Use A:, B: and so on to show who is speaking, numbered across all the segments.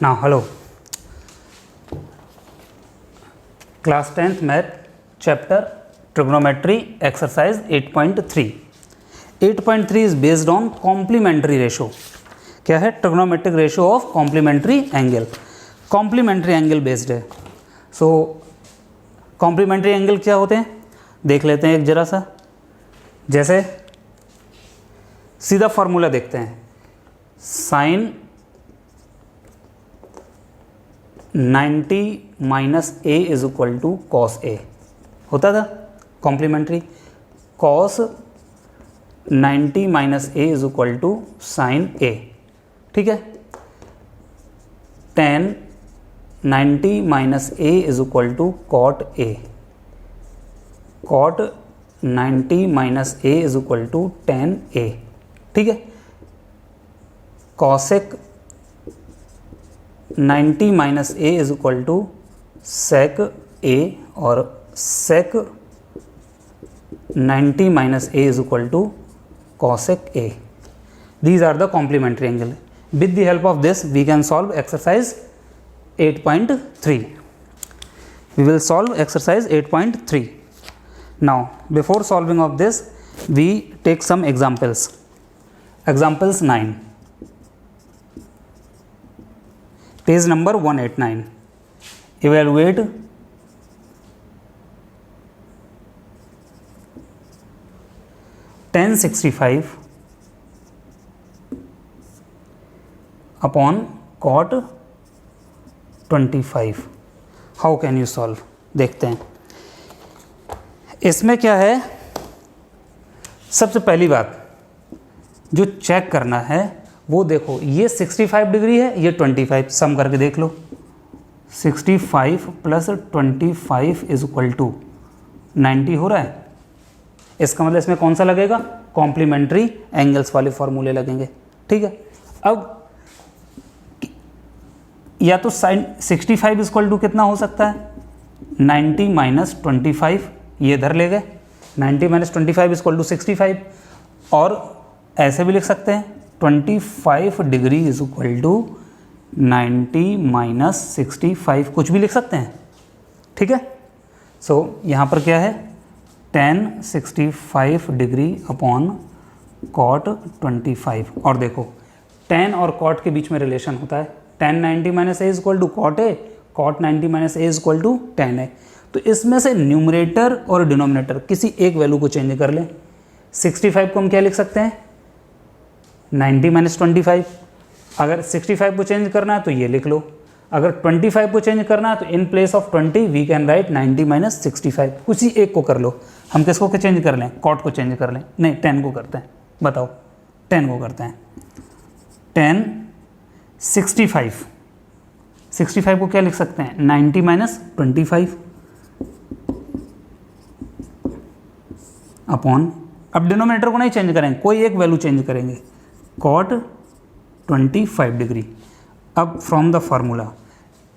A: Now, hello. Class 10th Math Chapter Trigonometry Exercise 8.3. 8.3 is based on complementary ratio. क्या है? Trigonometric ratio of complementary angle. Complementary angle based है. So, complementary angle क्या होते हैं? देख लेते हैं एक जरा सा. जैसे सीधा फॉर्मूला देखते हैं. Sine 90 minus A is equal to cos A होता था complementary. Cos 90 minus A is equal to sine A. ठीक है. Tan 90 minus A is equal to cot A. Cot 90 minus A is equal to tan A. ठीक है. Cosec 90 minus A is equal to sec A और sec 90 minus A is equal to cosec A. These are the complementary angle. With the help of this we can solve exercise 8.3. We will solve exercise 8.3. Now before solving of this we take some examples. Examples 9. Page number 189. Evaluate tan 65 upon cot 25. How can you solve? देखते हैं. इसमें क्या है, सबसे पहली बात जो check करना है वो देखो, ये 65 डिग्री है, ये 25. सम करके देख लो. 65 प्लस 25 इज इक्वल टू 90 हो रहा है. इसका मतलब इसमें कौन सा लगेगा? कॉम्प्लीमेंट्री एंगल्स वाले फॉर्मूले लगेंगे. ठीक है. अब या तो साइन 65 इज इक्वल टू कितना हो सकता है? 90 माइनस 25. ये इधर ले गए. 90 माइनस 25 इज इक्वल टू 65. और ऐसे भी लिख सकते हैं 25 degree is equal to 90 minus 65. कुछ भी लिख सकते हैं. ठीक है. सो यहाँ पर क्या है? tan 65 degree upon cot 25. और देखो tan और cot के बीच में रिलेशन होता है. tan 90 minus A is equal to cot A. cot 90 minus A is equal to tan A. तो इसमें से न्यूमरेटर और डिनोमिनेटर किसी एक वैल्यू को चेंज कर लें. 65 को हम क्या लिख सकते हैं? 90 माइनस 25. अगर 65 को चेंज करना है तो ये लिख लो. अगर 25 को चेंज करना है तो in place of 20 we can write 90 minus 65. कुछ ही एक को कर लो. हम किसको चेंज कर लें? कॉट को चेंज कर लें. नहीं, 10 को करते हैं. बताओ, 10 को करते हैं. 10 65. 65 को क्या लिख सकते हैं? 90 माइनस 25 अपॉन, अब डिनोमिनेटर को नहीं चेंज करेंगे, कोई एक वैल्यू चेंज करेंगे. Cot 25 degree. अब from the formula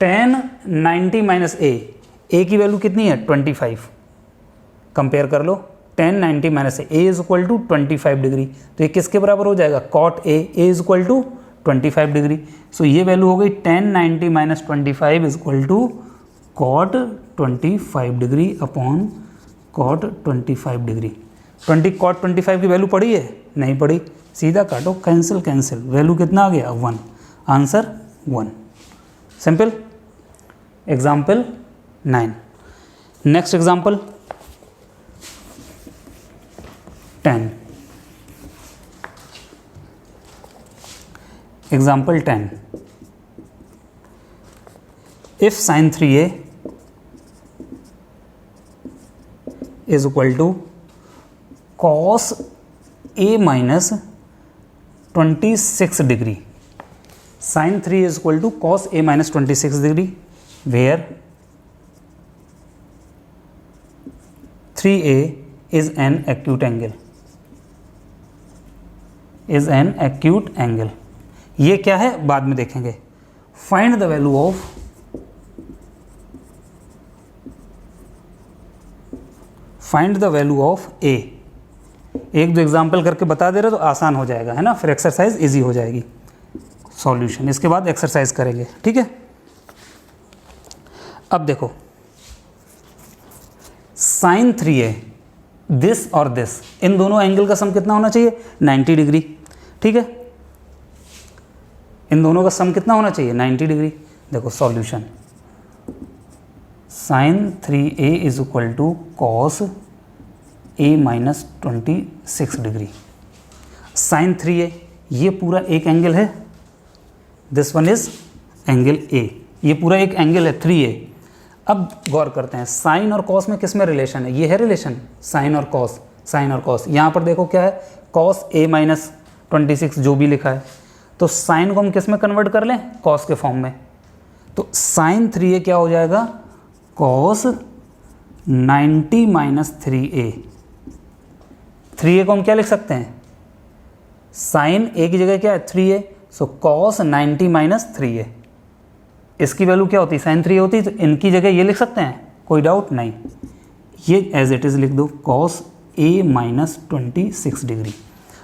A: tan 90 minus A की वैल्यू कितनी है? 25. कंपेयर कर लो. tan 90 minus A is equal to 25 degree. तो ये किसके बराबर हो जाएगा? Cot A is equal to 25 degree. So ये वैल्यू हो गई tan 90 minus 25 is equal to cot 25 degree upon cot 25 degree. 20 cot 25 की वैल्यू पड़ी है? नहीं पड़ी. सीधा काटो, कैंसिल कैंसिल. वैल्यू कितना आ गया? 1. Answer 1. Simple. Example 9. Next example 10. Example 10. If sine 3a is equal to cos a minus 26 degree. Sine 3 is equal to cos a minus 26 degree, where 3a is an acute angle. Is an acute angle. ये क्या है बाद में देखेंगे. Find the value of a. एक दो example करके बता दे रहे तो आसान हो जाएगा, है ना. फिर एक्सरसाइज इजी हो जाएगी. सॉल्यूशन। इसके बाद एक्सरसाइज करेंगे, ठीक है। अब देखो साइन 3a, दिस और दिस, इन दोनों एंगल का सम कितना होना चाहिए? 90 डिग्री, ठीक है। इन दोनों का सम कितना होना चाहिए? 90 डिग्री। देखो solution, sine 3a is equal to cos a minus 26 degree. Sine 3a, ये पूरा एक एंगल है, this one is angle a, ये पूरा एक एंगल है 3a। अब गौर करते हैं साइन और कॉस में किस में रिलेशन है? ये है रिलेशन, साइन और कॉस, साइन और कॉस। यहाँ पर देखो क्या है, कॉस a माइनस 26 जो भी लिखा है, तो साइन को हम किस में कन्वर्ट कर लें? कॉस के फॉर्म में। तो साइन 3a क्या हो जाएगा? Cos 90 minus 3a। 3a को हम क्या लिख सकते हैं? साइन a की जगह क्या है? 3a, सो कॉस 90 माइनस 3a। इसकी वैल्यू क्या होती है? साइन 3a होती है, तो इनकी जगह ये लिख सकते हैं, कोई डाउट नहीं। ये एज इट इज़ लिख दो, कॉस a माइनस 26 डिग्री।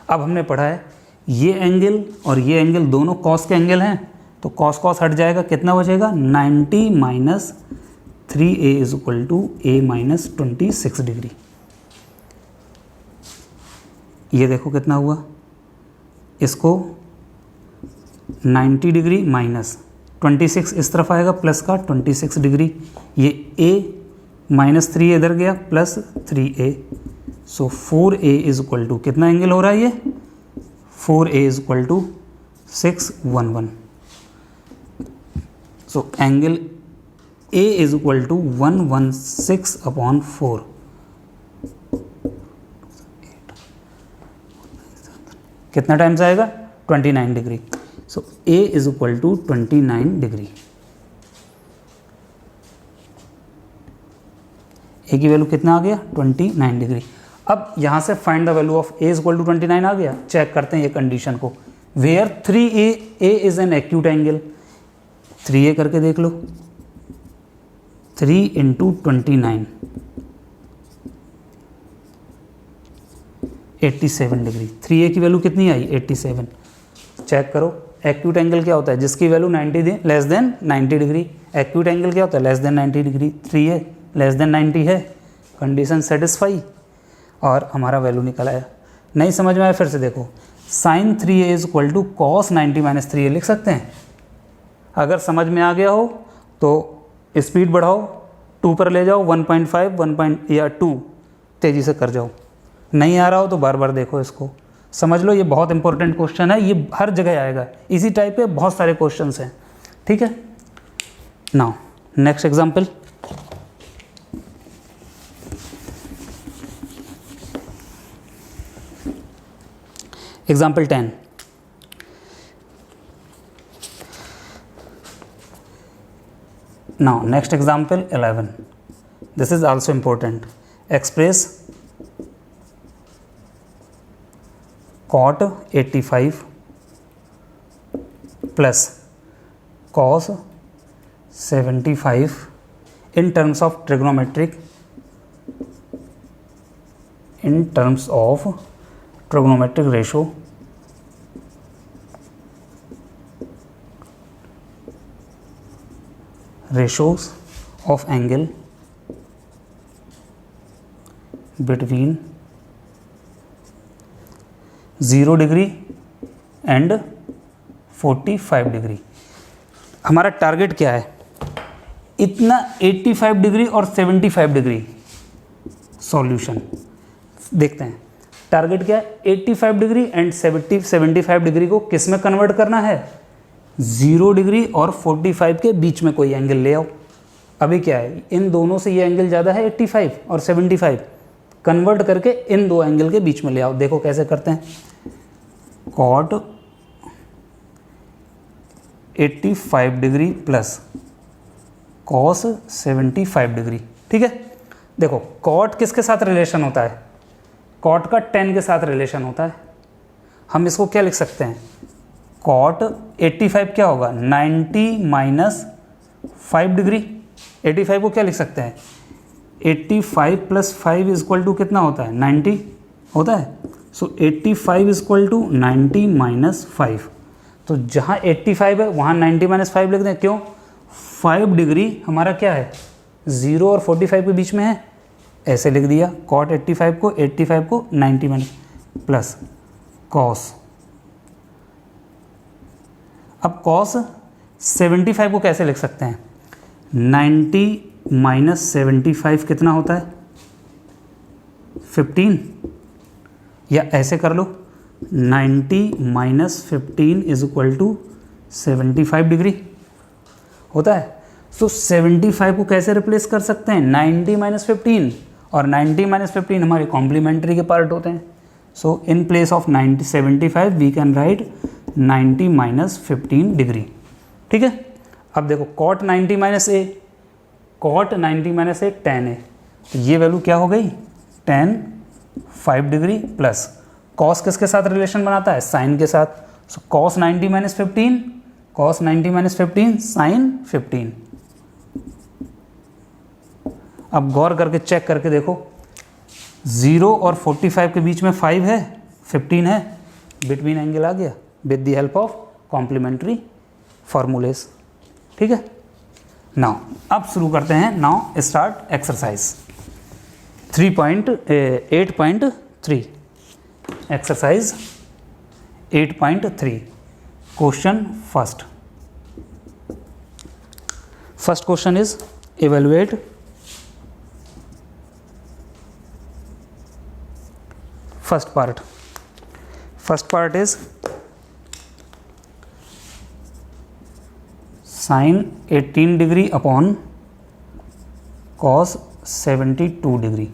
A: अब हमने पढ़ा है ये एंगल और ये एंगल दोनों कॉस के एंगल हैं, तो कॉस कॉस हट जाएगा, कितना बचेगा? 90 minus 3a is equal to a minus 26 degree. ये देखो कितना हुआ, इसको 90 डिग्री माइनस 26 इस तरफ आएगा, प्लस का 26 डिग्री, ये a माइनस 3a इधर गया, plus 3a, so 4a is equal to कितना एंगल हो रहा है ये? 4a is equal to 611। So angle a is equal to 116/4। कितना टाइम्स आएगा? 29 degree. So a is equal to 29 degree. a की वैल्यू कितना आ गया? 29 डिग्री। अब यहाँ से find the value of a is equal to 29 आ गया। चेक करते हैं ये कंडीशन को, where 3a is an acute angle. 3a करके देख लो, 3 इंटू 29, 87 डिग्री। 3a की वैल्यू कितनी आई? 87। चेक करो, एक्यूट एंगल क्या होता है? जिसकी value 90 less than 90 degree. Acute angle क्या होता है? Less than 90 degree. 3a less than 90 है, कंडीशन सेटिस्फाई, और हमारा वैल्यू निकल आया। नहीं समझ में आया? फिर से देखो, sine 3a is equal to cos 90 minus 3a लिख सकते हैं। अगर समझ में आ गया हो तो स्पीड बढ़ाओ, 2 पर ले जाओ, 1.5 1 या 2 तेज़ी से कर जाओ। नहीं आ रहा हो तो बार बार देखो इसको, समझ लो। ये बहुत इंपॉर्टेंट क्वेश्चन है, ये हर जगह आएगा, इसी टाइप के बहुत सारे क्वेश्चंस हैं, ठीक है। Now next example, example 10। Now next example 11. This is also important. Express cot 85 plus cos 75 in terms of trigonometric ratio ratios of angle between 0 degree and 45 degree. हमारा टारगेट क्या है? इतना 85 डिग्री और 75 डिग्री सॉल्यूशन। देखते हैं target क्या है। 85 degree and 75 degree को किस में कन्वर्ट करना है? 0 डिग्री और 45 के बीच में कोई एंगल ले आओ। अभी क्या है, इन दोनों से ये एंगल ज़्यादा है 85 और 75, कन्वर्ट करके इन दो एंगल के बीच में ले आओ। देखो कैसे करते हैं। Cot 85 degree plus cos 75 degree, ठीक है। देखो कॉट किसके साथ रिलेशन होता है? कॉट का tan के साथ रिलेशन होता है। हम इसको क्या लिख सकते हैं? कॉट 85 क्या होगा? 90 माइनस 5 डिग्री। 85 को क्या लिख सकते हैं? 85 प्लस 5 इज इक्वल टू कितना होता है? 90 होता है। सो 85 इज इक्वल टू 90 माइनस 5। तो जहाँ 85 है वहाँ 90 माइनस 5 लिख दें। क्यों? 5 डिग्री हमारा क्या है, 0 और 45 के बीच में है, ऐसे लिख दिया। कॉट 85 को 90 माइनस प्लस कॉस। अब कॉस 75 को कैसे लिख सकते हैं? 90 माइनस 75 कितना होता है? 15। या ऐसे कर लो, 90 minus 15 is equal to 75 degree होता है। तो 75 को कैसे रिप्लेस कर सकते हैं? 90 माइनस 15, और 90 माइनस 15 हमारे कॉम्प्लीमेंट्री के पार्ट होते हैं। So in place of 75 we can write 90 minus 15 degree. ठीक है। अब देखो cot 90 minus A, cot 90 minus A tan A, तो ये वैल्यू क्या हो गई? tan 5 डिग्री प्लस कॉस किसके साथ रिलेशन बनाता है? साइन के साथ। So cos 90 minus 15, cos 90 minus 15 sine 15। अब गौर करके चेक करके देखो, 0 और 45 के बीच में 5 है, 15 है, बिटवीन एंगल आ गया with the help of complementary formulas. ठीक है। नाउ अब शुरू करते हैं। Now start exercise 8.3। Exercise 8.3 question first question is evaluate first part is sin 18 degree upon cos 72 degree.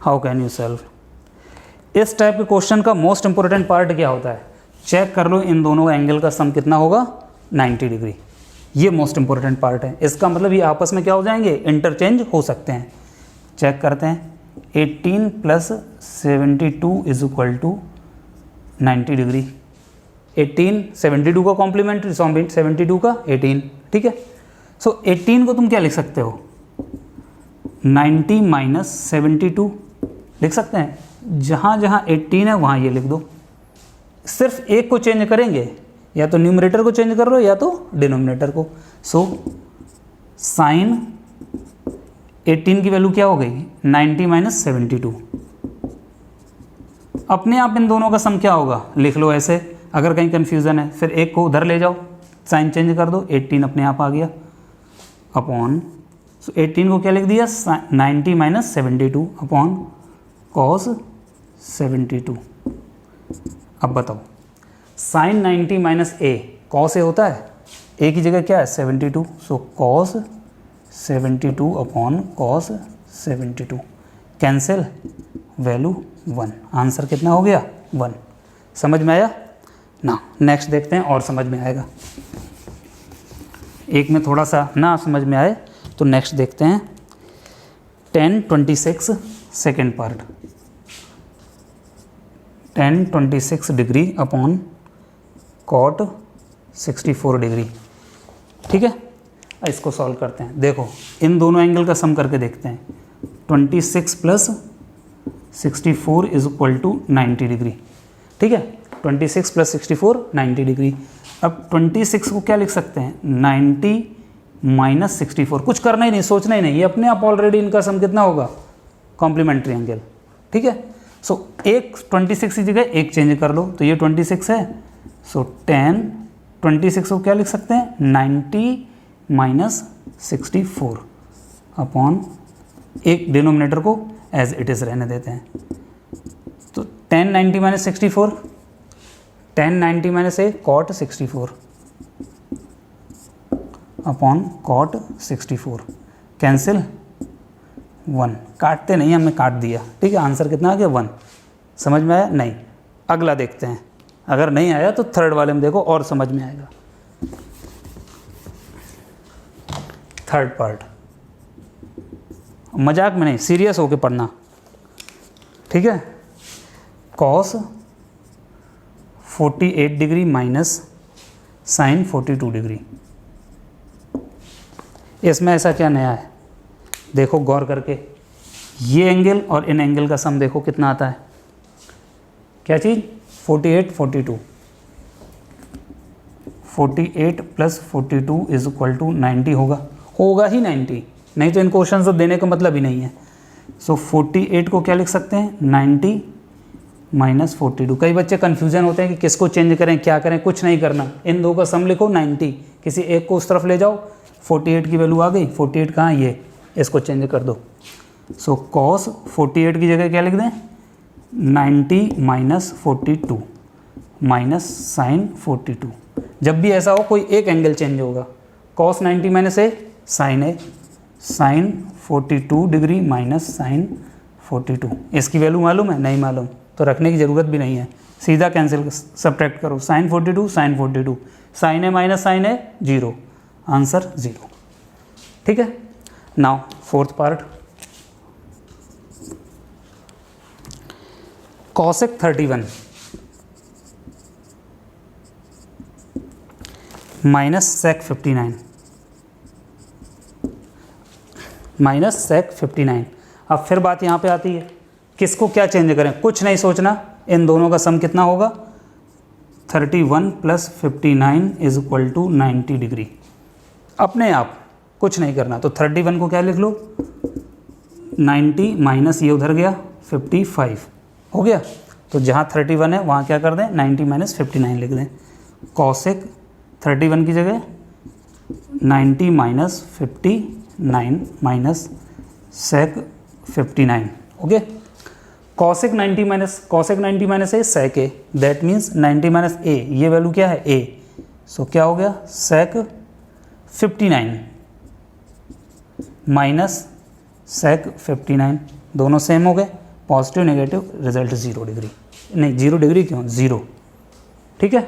A: How can you solve? इस टाइप के क्वेश्चन का मोस्ट इंपॉर्टेंट पार्ट क्या होता है? चेक कर लो इन दोनों एंगल का सम कितना होगा? 90 डिग्री। ये मोस्ट इंपॉर्टेंट पार्ट है। इसका मतलब ये आपस में क्या हो जाएंगे? इंटरचेंज हो सकते हैं। चेक करते हैं। 18 plus 72 is equal to 90 degree. 18 72 का कॉम्प्लीमेंट्री, 72 का 18। ठीक है। सो 18 को तुम क्या लिख सकते हो? 90 माइनस 72 लिख सकते हैं। जहाँ जहाँ 18 है वहाँ ये लिख दो। सिर्फ एक को चेंज करेंगे, या तो न्यूमरेटर को चेंज कर लो या तो डिनोमिनेटर को। सो साइन 18 की वैल्यू क्या हो गई? 90 माइनस 72। अपने आप इन दोनों का सम क्या होगा? लिख लो ऐसे। अगर कहीं कन्फ्यूज़न है फिर एक को उधर ले जाओ, साइन चेंज कर दो, 18 अपने आप आ गया अपॉन। सो 18 को क्या लिख दिया? 90 माइनस 72 अपॉन कॉस 72। अब बताओ, sign 90 minus A cos A होता है, ए की जगह क्या है? 72। So cos 72 upon cos 72 cancel, value 1। Answer कितना हो गया? 1। समझ में आया ना? नेक्स्ट देखते हैं और समझ में आएगा। एक में थोड़ा सा ना समझ में आए तो नेक्स्ट देखते हैं। 10/26 second part. 10/26 degree upon cot 64 degree. ठीक है। इसको सॉल्व करते हैं। देखो इन दोनों एंगल का सम करके देखते हैं। 26 plus 64 is equal to 90 degree. ठीक है। 26 प्लस 64 90 डिग्री। अब 26 को क्या लिख सकते हैं? 90 माइनस 64। कुछ करना ही नहीं, सोचना ही नहीं, ये अपने आप ऑलरेडी इनका सम कितना होगा? Complementary angle. ठीक है। सो एक 26 की जगह एक चेंज कर लो, तो ये 26 है। सो 26 को क्या लिख सकते हैं? 90 माइनस 64 अपॉन एक डिनोमिनेटर को एज इट इज़ रहने देते हैं। तो 10 90 minus 64, 10 90 minus A cot 64 upon cot 64 cancel, 1। काटते नहीं, हमने काट दिया। ठीक है। आंसर कितना आ गया? 1। समझ में आया? नहीं। अगला देखते हैं। अगर नहीं आया तो थर्ड वाले में देखो और समझ में आएगा। थर्ड पार्ट मजाक में नहीं, सीरियस होके पढ़ना। ठीक है। Cos 48 degree minus sine 42 degree. इसमें ऐसा क्या नया है? देखो गौर करके, ये एंगल और इन एंगल का सम देखो कितना आता है। क्या चीज़? 48 42। 48 प्लस 42 इज इक्वल टू 90 होगा ही 90, नहीं तो इन क्वेश्चन तो देने का मतलब ही नहीं है। सो 48 को क्या लिख सकते हैं, 90 माइनस 42। कई बच्चे कन्फ्यूजन होते हैं कि किसको चेंज करें, क्या करें, कुछ नहीं करना, इन दो का सम लिखो 90, किसी एक को उस तरफ ले जाओ, 48 की वैल्यू आ गई, 48 कहाँ, ये, इसको चेंज कर दो। सो कॉस 48 की जगह क्या लिख दें, 90 माइनस 42 माइनस साइन 42। जब भी ऐसा हो कोई एक एंगल चेंज होगा, cos 90 minus A, sign A, sign 42 degree minus sine 42। इसकी वैल्यू मालूम है, नहीं मालूम तो रखने की ज़रूरत भी नहीं है, सीधा कैंसिल सब्ट्रैक्ट करो, sine 42 sine 42, sine A minus sine A 0, answer 0। ठीक है, now fourth part, cosec 31 minus sec 59 minus sec 59। अब फिर बात यहाँ पे आती है, किसको क्या चेंज करें, कुछ नहीं सोचना, इन दोनों का सम कितना होगा, 31 plus 59 is equal to 90 degree, अपने आप, कुछ नहीं करना। तो 31 को क्या लिख लो, 90 माइनस ये उधर गया 55 हो गया, तो जहाँ 31 है वहाँ क्या कर दें, 90 माइनस 59 लिख दें। कॉसेक 31 की जगह 90 minus 59 minus sec 59, okay. Cosec 90 minus A sec A, that means 90 minus A, ये वैल्यू क्या है, ए, सो क्या हो गया, सेक 59 माइनस सेक 59, दोनों सेम हो गए, पॉजिटिव नेगेटिव, रिजल्ट 0 डिग्री, नहीं 0 डिग्री क्यों, 0। ठीक है,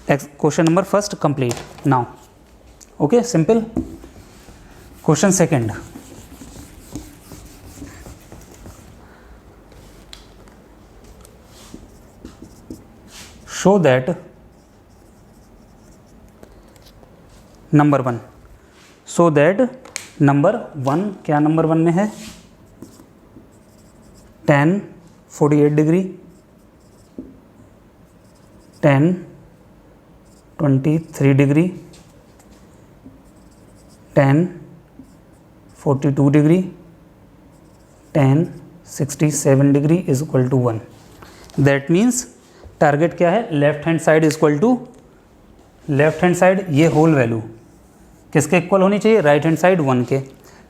A: question number first complete now, okay, simple. Question second, show that number 1, so that number 1, क्या नंबर 1 में है, tan 48 degree, tan 23 degree, tan 42 degree, tan 67 degree is equal to 1। That means target क्या है, left hand side is equal to, left hand side ये whole value किसके इक्वल होनी चाहिए, राइट हैंड साइड 1 के।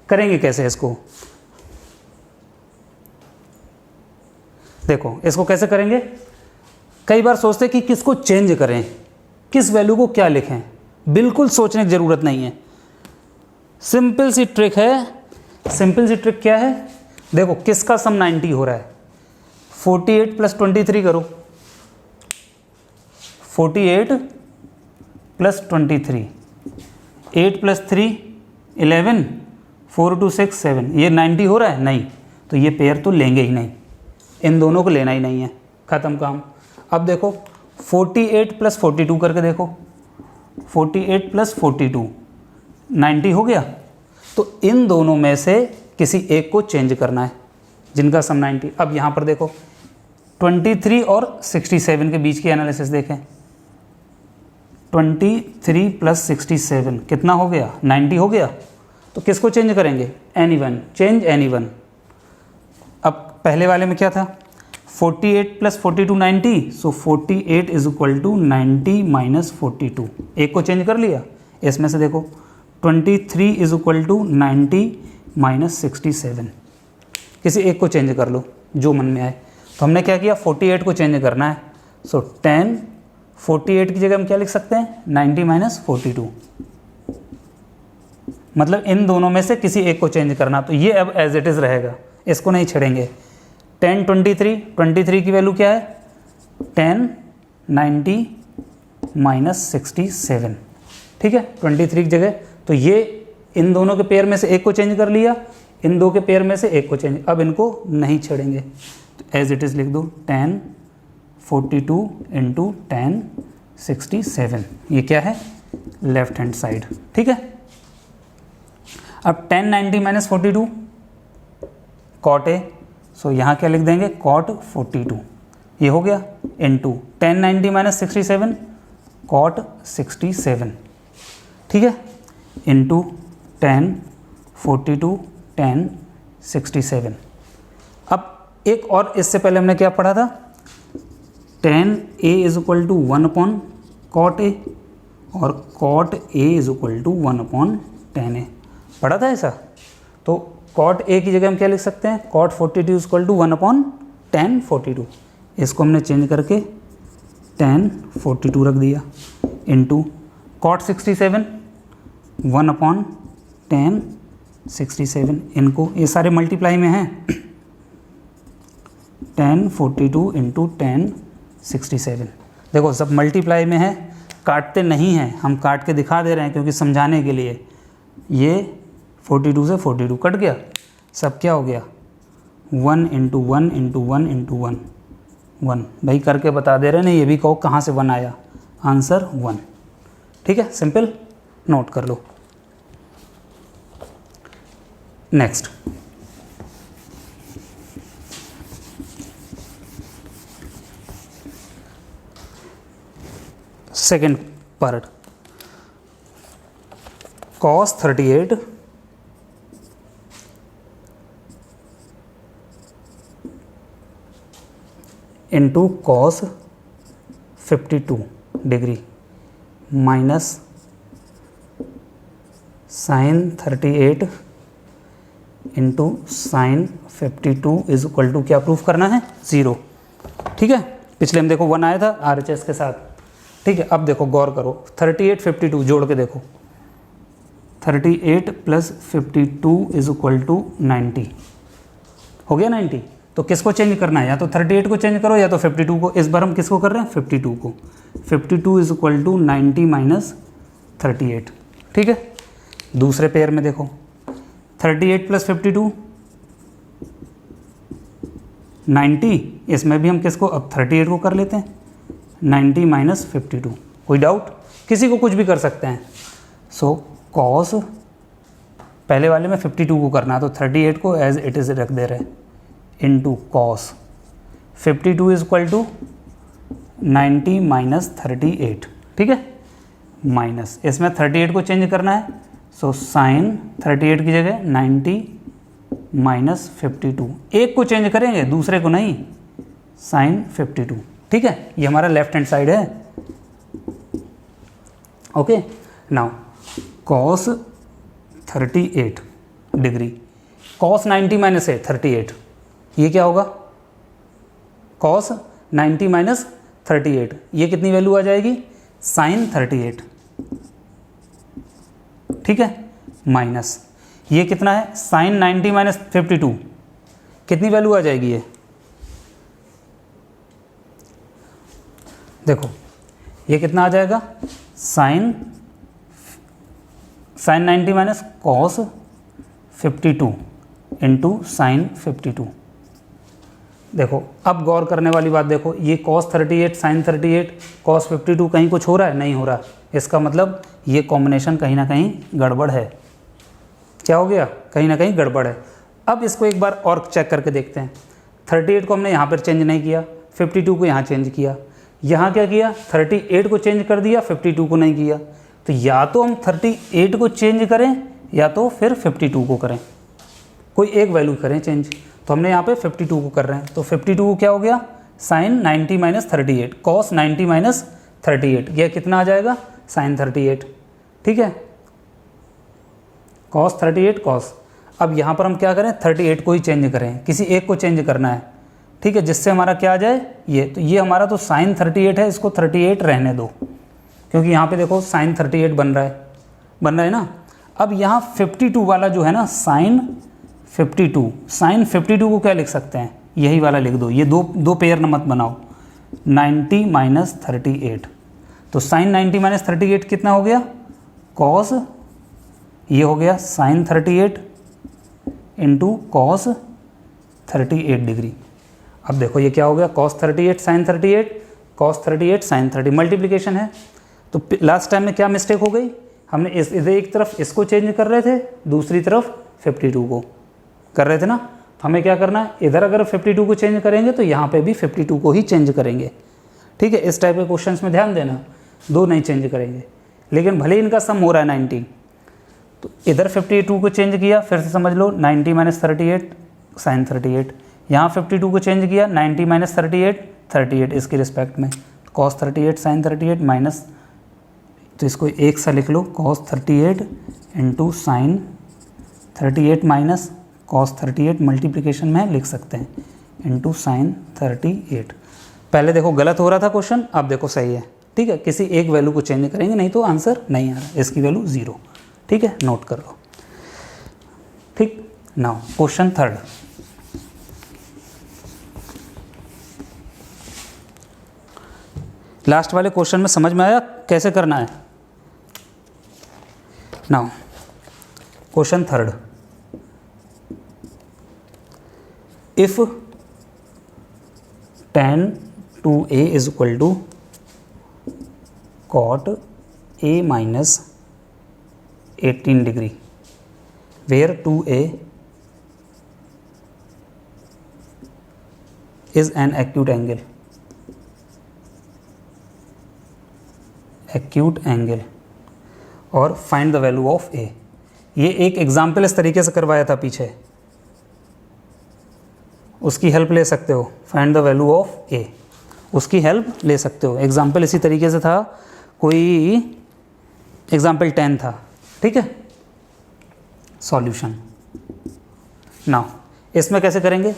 A: करेंगे कैसे इसको, देखो इसको कैसे करेंगे, कई बार सोचते कि किसको चेंज करें, किस वैल्यू को क्या लिखें, बिल्कुल सोचने की ज़रूरत नहीं है, सिंपल सी ट्रिक है। सिंपल सी ट्रिक क्या है, देखो किसका सम 90 हो रहा है, 48 प्लस 23 करो, 48 प्लस 23, 8 प्लस 3 11, 4 2 6 7, ये 90 हो रहा है, नहीं तो ये पेयर तो लेंगे ही नहीं, इन दोनों को लेना ही नहीं है, ख़त्म काम। अब देखो 48 प्लस 42 करके देखो, 48 प्लस 42 90 हो गया, तो इन दोनों में से किसी एक को चेंज करना है जिनका सम 90। अब यहाँ पर देखो 23 और 67 के बीच की एनालिसिस देखें, 23 प्लस 67 कितना हो गया, 90 हो गया, तो किसको चेंज करेंगे, एनीवन, चेंज एनीवन। अब पहले वाले में क्या था, 48 plus 42 90, so 48 is equal to 90 minus 42, एक को चेंज कर लिया। इसमें से देखो 23 इज इक्वल टू 90 माइनस 67, किसी एक को चेंज कर लो जो मन में आए। तो हमने क्या किया, 48 को चेंज करना है, सो 10 48 की जगह हम क्या लिख सकते हैं, 90 माइनस 42, मतलब इन दोनों में से किसी एक को चेंज करना। तो ये अब एज इट इज़ रहेगा, इसको नहीं छेड़ेंगे। 10 23 की वैल्यू क्या है, 10 90 माइनस 67, ठीक है, 23 की जगह। तो ये इन दोनों के पेयर में से एक को चेंज कर लिया, इन दो के पेयर में से एक को चेंज, अब इनको नहीं छेड़ेंगे, तो एज इट इज़ लिख दो 10 42 इंटू 10 67, ये क्या है, लेफ्ट हैंड साइड, ठीक है। अब 10 90 माइनस 42 कॉट ए, सो यहाँ क्या लिख देंगे, कॉट 42, ये हो गया, इंटू 10 90 माइनस 67 कॉट 67, ठीक है, इंटू 10 42 10 67। अब एक और इससे पहले हमने क्या पढ़ा था, tan A is equal to 1 upon cot A और cot A is equal to 1 upon tan A, पढ़ा था ऐसा। तो कॉट A की जगह हम क्या लिख सकते हैं, cot 42 is equal to 1 upon tan 42, इसको हमने चेंज करके tan 42 रख दिया, इंटू कॉट 67 1 अपॉन tan 67, इनको ये सारे मल्टीप्लाई में हैं, tan 42 इंटू tan 67। देखो सब मल्टीप्लाई में है, काटते नहीं हैं, हम काट के दिखा दे रहे हैं क्योंकि समझाने के लिए। ये 42 से 42 कट गया, सब क्या हो गया 1 इंटू 1 इंटू 1 इंटू 1 1, भाई करके बता दे रहे हैं, ये भी कहो कहाँ से 1 आया, आंसर 1, ठीक है, सिंपल, नोट कर लो। Next, second part, cos 38 into cos 52 degree minus sin 38 into sin 52 is equal to क्या प्रूफ करना है, 0, ठीक है। पिछले हम देखो 1 आया था RHS के साथ, ठीक है। अब देखो गौर करो, 38 52 जोड़ के देखो, 38 प्लस 52 इज इक्वल टू 90, हो गया 90। तो किसको चेंज करना है, या तो 38 को चेंज करो या तो 52 को। इस बार हम किसको कर रहे हैं, 52 को। 52 इज इक्वल टू 90 माइनस 38, ठीक है। दूसरे पेयर में देखो, 38 प्लस 52 90, इसमें भी हम किसको, अब 38 को कर लेते हैं, 90 माइनस 52। कोई डाउट, किसी को कुछ भी कर सकते हैं। सो कॉस, पहले वाले में 52 को करना है तो 38 को एज इट इज़ रख दे रहे, into cos 52 is equal to 90 minus 38, ठीक है, माइनस इसमें 38 को चेंज करना है, सो साइन 38 की जगह 90 माइनस 52, एक को चेंज करेंगे दूसरे को नहीं, साइन 52, ठीक है। ये हमारा लेफ्ट हैंड साइड है, okay. Now cos 38 degree, cos 90 minus 38, ये क्या होगा, कॉस 90 माइनस 38, ये कितनी वैल्यू आ जाएगी, साइन 38, ठीक है, माइनस ये कितना है, साइन 90 माइनस 52, कितनी वैल्यू आ जाएगी ये, देखो ये कितना आ जाएगा, sine 90 minus cos 52 into sine 52। देखो अब गौर करने वाली बात देखो, ये कॉस 38 साइन 38 कॉस 52 कहीं कुछ हो रहा है, नहीं हो रहा, इसका मतलब ये कॉम्बिनेशन कहीं ना कहीं गड़बड़ है। क्या हो गया, कहीं ना कहीं गड़बड़ है। अब इसको एक बार और चेक करके देखते हैं। 38 को हमने यहाँ पर चेंज नहीं किया, 52 को यहाँ चेंज किया, यहाँ क्या किया, 38 को चेंज कर दिया, 52 को नहीं किया। तो या तो हम 38 को चेंज करें या तो फिर 52 को करें, कोई एक वैल्यू करें चेंज। तो हमने यहाँ पे 52 को कर रहे हैं, तो 52 को क्या हो गया, साइन 90 माइनस 38 कॉस 90 माइनस 38, यह कितना आ जाएगा, साइन 38, ठीक है, कॉस 38 कॉस। अब यहाँ पर हम क्या करें, 38 को ही चेंज करें, किसी एक को चेंज करना है, ठीक है, जिससे हमारा क्या आ जाए ये। तो ये हमारा तो साइन 38 है, इसको 38 रहने दो, क्योंकि यहाँ पे देखो साइन 38 बन रहा है ना। अब यहाँ 52 वाला जो है ना, साइन 52 को क्या लिख सकते हैं, यही वाला लिख दो, ये दो पेयर मत बनाओ, 90 माइनस 38। तो साइन 90 माइनस 38 कितना हो गया, कॉस, ये हो गया साइन 38 इंटू कॉस 38 डिग्री। अब देखो ये क्या हो गया, cos 38 sine 38 cos 38 sine 30, multiplication है। तो लास्ट टाइम में क्या मिस्टेक हो गई, हमने इधर एक तरफ इसको चेंज कर रहे थे, दूसरी तरफ 52 को कर रहे थे ना। तो हमें क्या करना है, इधर अगर 52 को चेंज करेंगे तो यहाँ पे भी 52 को ही चेंज करेंगे, ठीक है। इस टाइप के क्वेश्चंस में ध्यान देना, दो नहीं चेंज करेंगे, लेकिन भले इनका सम हो रहा है 90, तो इधर 52 को चेंज किया, फिर से समझ लो 90 माइनस 38 साइन 38, यहाँ 52 को चेंज किया 90 माइनस 38 38 इसके रिस्पेक्ट में, कॉस 38 साइन 38 माइनस, तो इसको एक सा लिख लो cos 38 into sine 38 minus cos 38 multiplication में लिख सकते हैं इंटू साइन 38। पहले देखो गलत हो रहा था क्वेश्चन, अब देखो सही है, ठीक है। किसी एक वैल्यू को चेंज करेंगे, नहीं तो आंसर नहीं आ रहा, इसकी वैल्यू 0, ठीक है, नोट कर लो। ठीक, नाउ क्वेश्चन थर्ड। लास्ट वाले क्वेश्चन में समझ में आया कैसे करना है। Now question third, if tan 2a is equal to cot a minus 18 degree, where 2a is an acute angle, और find the value of a। ये एक एग्जाम्पल इस तरीके से करवाया था पीछे, उसकी हेल्प ले सकते हो, फाइंड द वैल्यू ऑफ ए, उसकी हेल्प ले सकते हो। एग्जाम्पल इसी तरीके से था, कोई एग्जाम्पल 10 था, ठीक है। सॉल्यूशन नाउ इसमें कैसे करेंगे,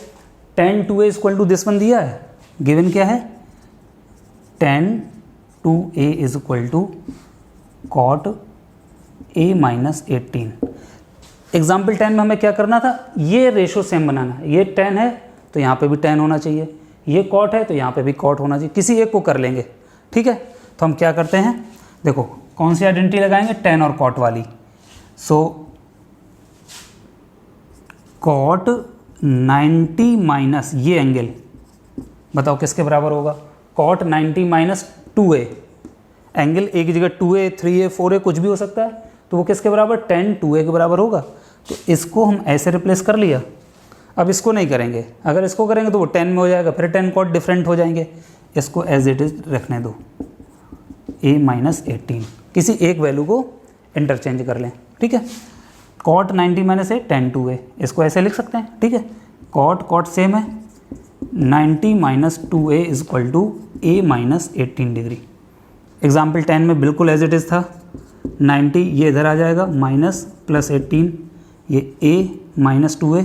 A: tan 2a equal to this one दिया है, गिवन क्या है, tan 2a is equal to cot a minus 18। Example 10 में हमें क्या करना था, ये रेशो सेम बनाना है, ये 10 है तो यहाँ पे भी 10 होना चाहिए, ये कॉट है तो यहाँ पे भी कॉट होना चाहिए, किसी एक को कर लेंगे, ठीक है। तो हम क्या करते हैं, देखो कौन सी आइडेंटिटी लगाएंगे, 10 और कॉट वाली। सो कॉट 90 माइनस ये एंगल, बताओ किसके बराबर होगा, कॉट 90 माइनस 2a, एंगल एक ही जगह 2a 3a 4a कुछ भी हो सकता है, तो वो किसके बराबर, tan 2a के बराबर होगा। तो इसको हम ऐसे रिप्लेस कर लिया, अब इसको नहीं करेंगे, अगर इसको करेंगे तो वो 10 में हो जाएगा, फिर 10 कॉट डिफरेंट हो जाएंगे, इसको एज इट इज रखने दो a माइनस 18, किसी एक वैल्यू को इंटरचेंज कर लें, ठीक है। कॉट 90 माइनस 8 tan 2a, इसको ऐसे लिख सकते हैं, ठीक है। कॉट सेम है, 90 minus 2a is equal to a minus 18 degree. Example 10 में बिल्कुल एज इट इज़ था, 90 ये इधर आ जाएगा माइनस प्लस 18, ये a minus 2a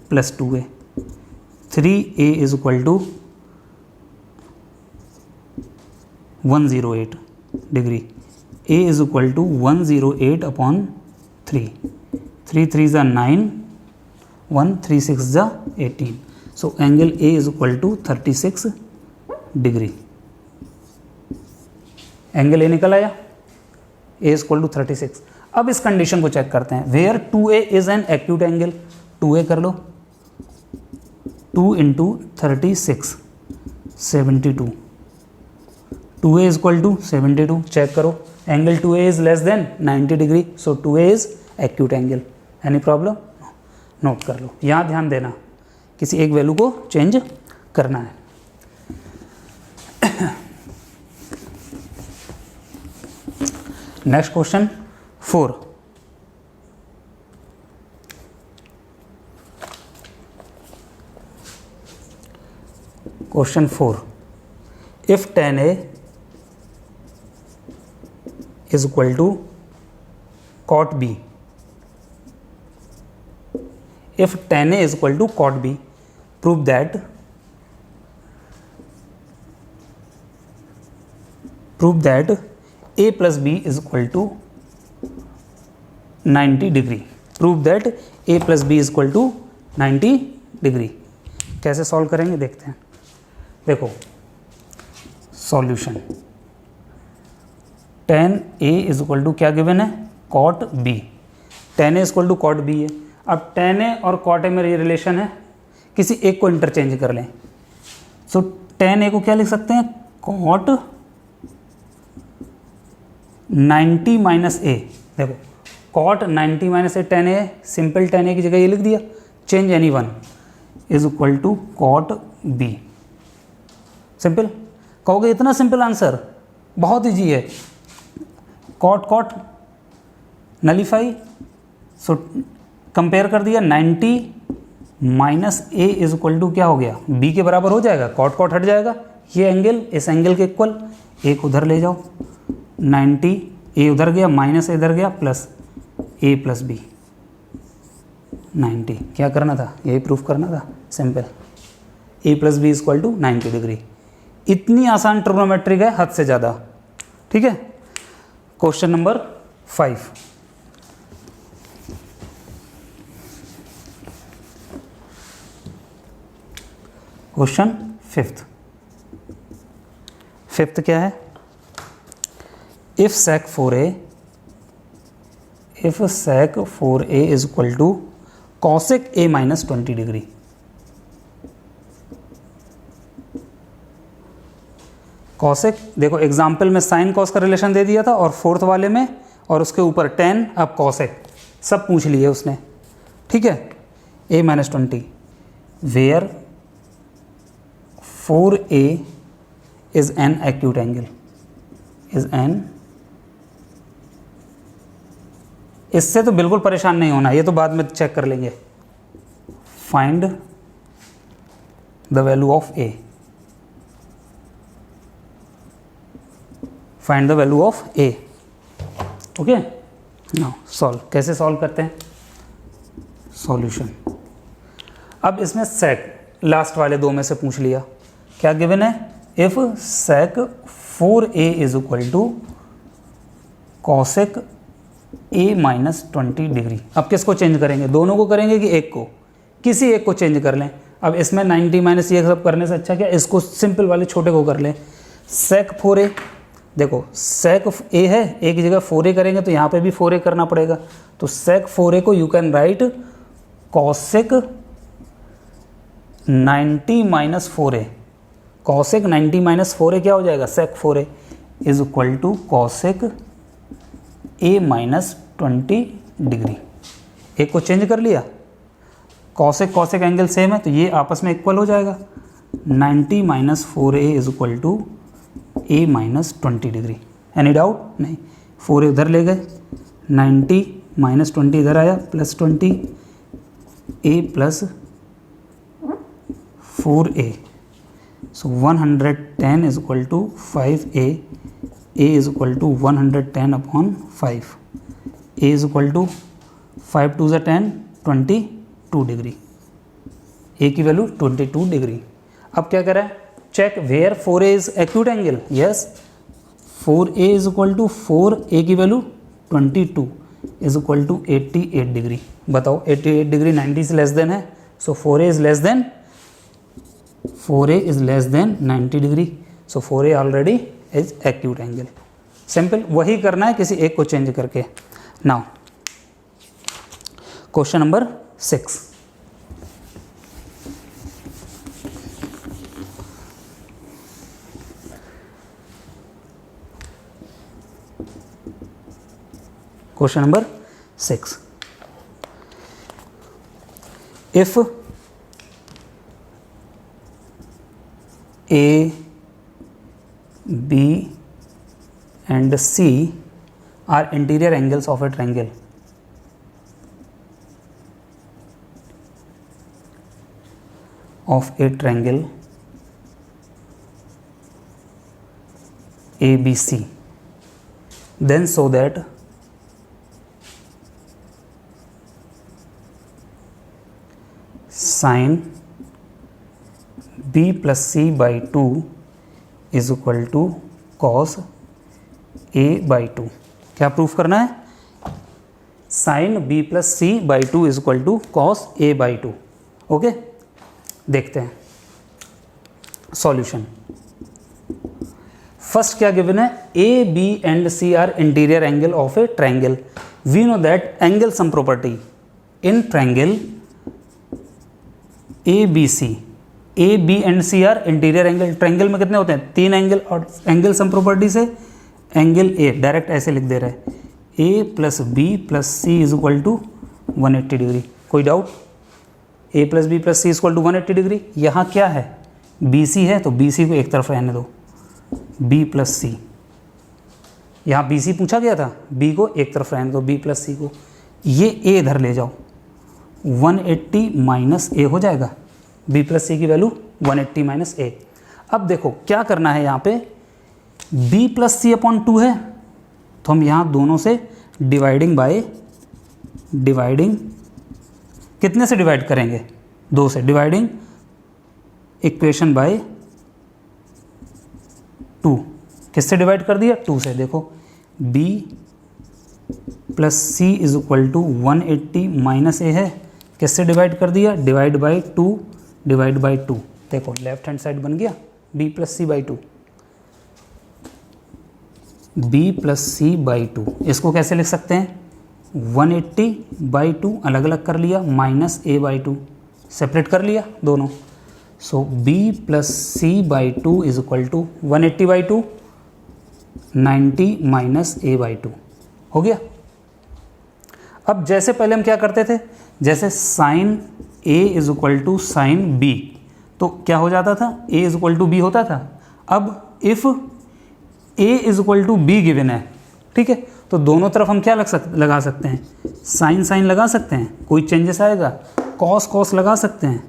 A: plus 2a, 3a is equal to 108 degree, a is equal to 108 upon 3, 3 3 ज़ा 9, 1 3 6 ज़ा 18, so angle a is equal to 36 degree. Angle a निकल आया, a इज इक्वल टू 36। अब इस कंडीशन को check करते हैं, where 2a is an acute angle, 2a कर लो, 2 into 36 72, 2a is equal to 72, check करो, angle 2a is less than 90 degree, so 2a is acute angle. Any problem, note कर लो, यहाँ ध्यान देना, किसी एक वैल्यू को चेंज करना है। Next question 4, question 4, if tan a is equal to cot b, if tan a is equal to cot b, prove that a plus b is equal to 90 degree, prove that a plus b is equal to 90 degree. कैसे solve करेंगे देखते हैं। देखो solution, tan a is equal to क्या given है, cot b, tan a is equal to cot b है। अब tan a और cot a में ये रिलेशन है, किसी एक को इंटरचेंज कर लें, सो tan a को क्या लिख सकते हैं, cot 90 माइनस a, देखो cot 90 minus A tan a, simple tan a की जगह ये लिख दिया, change any one is equal to cot b, simple. कहोगे इतना सिंपल आंसर, बहुत ईजी है, cot cot nullify, so compare कर दिया 90 minus A is equal to क्या हो गया, बी के बराबर हो जाएगा, कॉट कॉट हट जाएगा, ये एंगल इस एंगल के इक्वल, एक उधर ले जाओ, 90 ए उधर गया, माइनस इधर गया, प्लस ए प्लस बी, 90। क्या करना था, यही प्रूफ करना था, simple, A plus B is equal to 90 degree. इतनी आसान ट्रिग्नोमेट्रिक है, हद से ज़्यादा। ठीक है, क्वेश्चन नंबर 5। क्वेश्चन 5th क्या है, if sec 4a is equal to cosec a minus 20 degree. Cosec देखो एग्जाम्पल में साइन कॉस का रिलेशन दे दिया था, और 4th वाले में और उसके ऊपर tan, अब कॉसेक सब पूछ लिए उसने। ठीक है, a minus 20 where 4a is an acute angle, is an, इससे तो बिल्कुल परेशान नहीं होना, ये तो बाद में चेक कर लेंगे। Find the value of a, find the value of a। Okay, now solve, कैसे सॉल्व करते हैं, सॉल्यूशन। अब इसमें sec लास्ट वाले दो में से पूछ लिया, क्या गिवन है, if sec 4a is equal to cosec a minus 20 degree. अब किसको चेंज करेंगे, दोनों को करेंगे कि एक को, किसी एक को चेंज कर लें। अब इसमें 90 माइनस ये सब करने से अच्छा क्या, इसको सिंपल वाले छोटे को कर लें। sec 4a, देखो sec a है, एक की जगह 4a करेंगे तो यहाँ पे भी 4a करना पड़ेगा, तो sec 4a को you can write cosec 90 minus 4a, cosec 90 minus 4a क्या हो जाएगा, sec 4a is equal to cosec a minus 20 degree. एक को चेंज कर लिया, cosec cosec एंगल सेम है तो ये आपस में इक्वल हो जाएगा, 90 minus 4a is equal to a minus 20 degree. Any doubt, नहीं, 4a उधर ले गए, 90 माइनस 20 इधर आया, plus 20 a plus 4a, so 110 is equal to 5a, a is equal to 110 upon 5, a is equal to 5 2 ज़ा 10, 22 degree, a की value 22 degree. अब क्या करें, check where 4a is acute angle, yes 4a is equal to 4a की value 22 is equal to 88 degree. बताओ 88 degree 90 से less than है, so 4a is less then, 4a is less than 90 degree, so 4a already is acute angle. Simple, वही करना है किसी एक को चेंज करके। Now question number 6, question number 6, if A, B and C are interior angles of a triangle, ABC, then so that sin b plus c by 2 is equal to cos a by 2। क्या proof करना है, sine b plus C by 2 is equal to cos a by 2। Okay, देखते हैं solution. First क्या given है, a b and c are interior angle of a triangle. We know that angle sum property in triangle A B C, A B and C are interior angle. Triangle में कितने होते हैं, 3 angle, और angle sum property से angle A direct ऐसे लिख दे रहे हैं, A plus B plus C is equal to 180 degree. कोई doubt, A plus B plus C is equal to 180 degree. यहाँ क्या है, बी सी है तो बी सी को एक तरफ रहने दो, बी प्लस सी यहाँ बी सी पूछा गया था, बी को एक तरफ रहने दो, बी प्लस सी को, ये ए इधर ले जाओ, 180 माइनस ए हो जाएगा, बी प्लस सी की वैल्यू 180 माइनस ए। अब देखो क्या करना है, यहाँ पे बी प्लस सी अपॉन 2 है, तो हम यहाँ दोनों से डिवाइडिंग कितने से डिवाइड करेंगे, 2 से, डिवाइडिंग इक्वेशन बाय 2, किससे डिवाइड कर दिया, 2 से। देखो b plus C is equal to 180 minus A है, किससे डिवाइड कर दिया, डिवाइड बाई 2, डिवाइड बाई 2। देखो लेफ्ट हैंड साइड बन गया b plus C by 2, b plus C by 2। इसको कैसे लिख सकते हैं, 180 बाई 2 अलग अलग कर लिया, माइनस a बाई 2 सेपरेट कर लिया दोनों। So b plus C by 2 is equal to 180 by 2, 90 minus a by 2 हो गया। अब जैसे पहले हम क्या करते थे, जैसे sine a is equal to sine b, तो क्या हो जाता था, a is equal to b होता था। अब if a is equal to b given है, ठीक है, तो दोनों तरफ हम क्या लगा सकते हैं, साइन साइन लगा सकते हैं, कोई चेंजेस आएगा, कॉस कॉस लगा सकते हैं,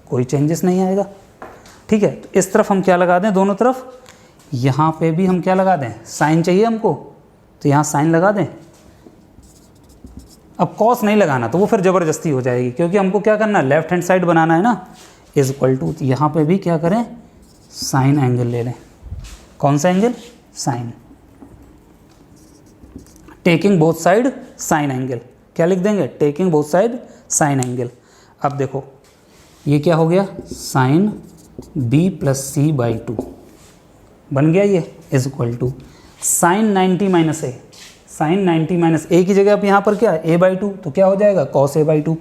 A: कोई चेंजेस नहीं आएगा, ठीक है। तो इस तरफ हम क्या लगा दें, दोनों तरफ, यहाँ पे भी हम क्या लगा दें, साइन चाहिए हमको, तो यहाँ साइन लगा दें। अब कॉस नहीं लगाना तो वो फिर ज़बरदस्ती हो जाएगी, क्योंकि हमको क्या करना है, लेफ्ट हैंड साइड बनाना है ना, इज इक्वल टू, यहाँ पे भी क्या करें, साइन एंगल ले लें। कौन सा angle, sine, taking both side sine angle, क्या लिख देंगे, taking both side sine angle. अब देखो ये क्या हो गया, sine b plus C by 2 बन गया, ये is equal to sine 90 minus A, sine 90 minus A की जगह अब यहाँ पर क्या है, a बाई 2, तो क्या हो जाएगा, कॉस a बाई 2,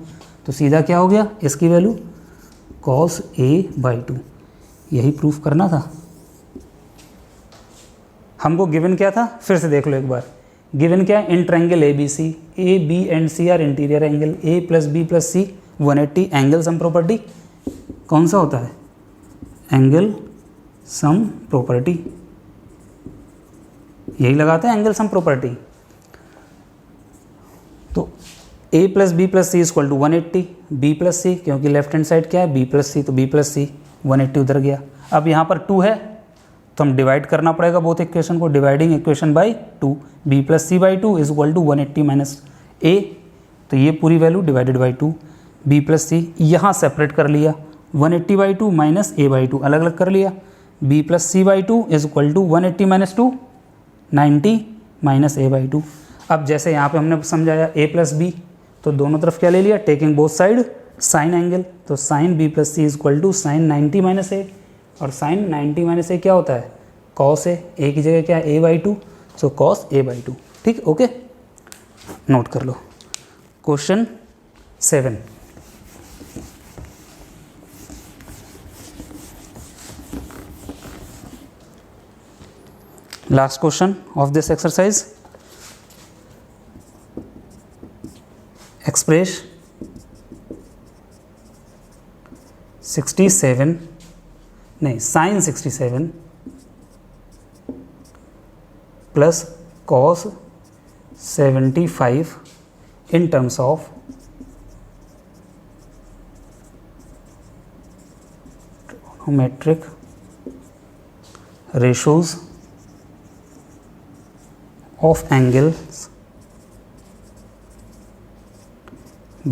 A: तो सीधा क्या हो गया, इसकी वैल्यू कॉस a बाई 2। यही प्रूफ करना था हमको। गिवन क्या था, फिर से देख लो एक बार, गिवन क्या है, in triangle A B C, A B and C are interior angle, A plus B plus C 180, angle sum property कौन सा होता है, एंगल सम प्रॉपर्टी, यही लगाते हैं एंगल सम प्रॉपर्टी। तो a plus B plus C equal to 180, b plus C, क्योंकि left hand side क्या है, b प्लस सी, तो b प्लस सी 180 उधर गया। अब यहाँ पर 2 है तो हम डिवाइड करना पड़ेगा बोथ इक्वेशन को, dividing equation by 2, b plus C by 2 is equal to 180 minus a, तो ये पूरी value divided by 2, b plus C यहाँ सेपरेट कर लिया, 180 बाई 2 माइनस a बाई 2 अलग अलग कर लिया, b plus C by 2 is equal to 180 minus 2, 90 minus a by 2। अब जैसे यहाँ पे हमने समझाया a प्लस बी, तो दोनों तरफ क्या ले लिया, taking both side sine angle, तो sine b plus C is equal to sine 90 minus a, और साइन 90 माइनस a क्या होता है, कॉस a की जगह क्या है, a by 2, so cos a by 2, ठीक, ओके, नोट कर लो। Question 7, last question of this exercise, express 67 नहीं sin 67 plus cos 75 in terms of trigonometric ratios of angles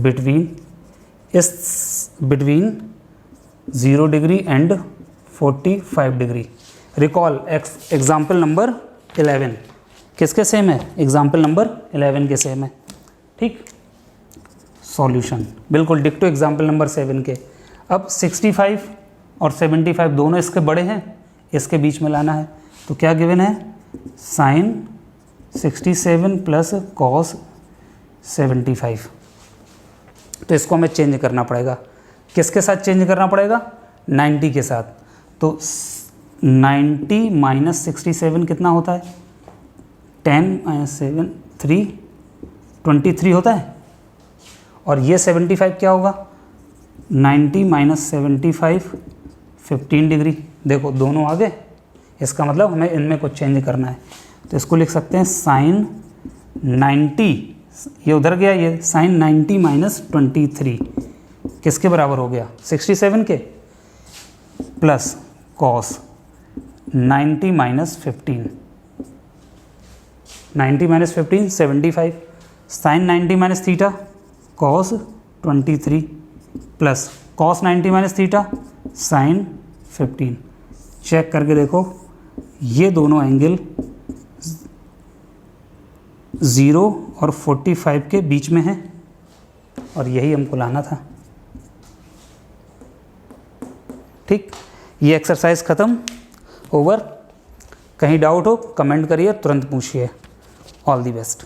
A: between 0 degree and 45 degree। Recall example number 11 किसके same है, example number 11 के same है, ठीक। Solution बिल्कुल डिक्टो example number 7 के। अब 65 और 75 दोनों इसके बड़े हैं, इसके बीच में लाना है, तो क्या गिवन है, साइन 67 प्लस कॉस 75, तो इसको हमें चेंज करना पड़ेगा, किसके साथ चेंज करना पड़ेगा, 90 के साथ। तो 90 माइनस 67 कितना होता है, 10 माइनस 7 3 23 होता है, और ये 75 क्या होगा, 90 माइनस 75 15 डिग्री। देखो दोनों आ गए, इसका मतलब हमें इनमें कुछ चेंज करना है, तो इसको लिख सकते हैं साइन 90, ये उधर गया, ये साइन 90 माइनस 23 किसके बराबर हो गया 67 के, plus cos 90 minus 15, 90 minus 15 75, sine 90 minus theta cos 23 plus cos 90 minus theta sine 15। Check करके देखो ये दोनों एंगल 0 और 45 के बीच में है और यही हमको लाना था। ठीक, ये एक्सरसाइज ख़त्म, ओवर। कहीं डाउट हो कमेंट करिए, तुरंत पूछिए। All the best.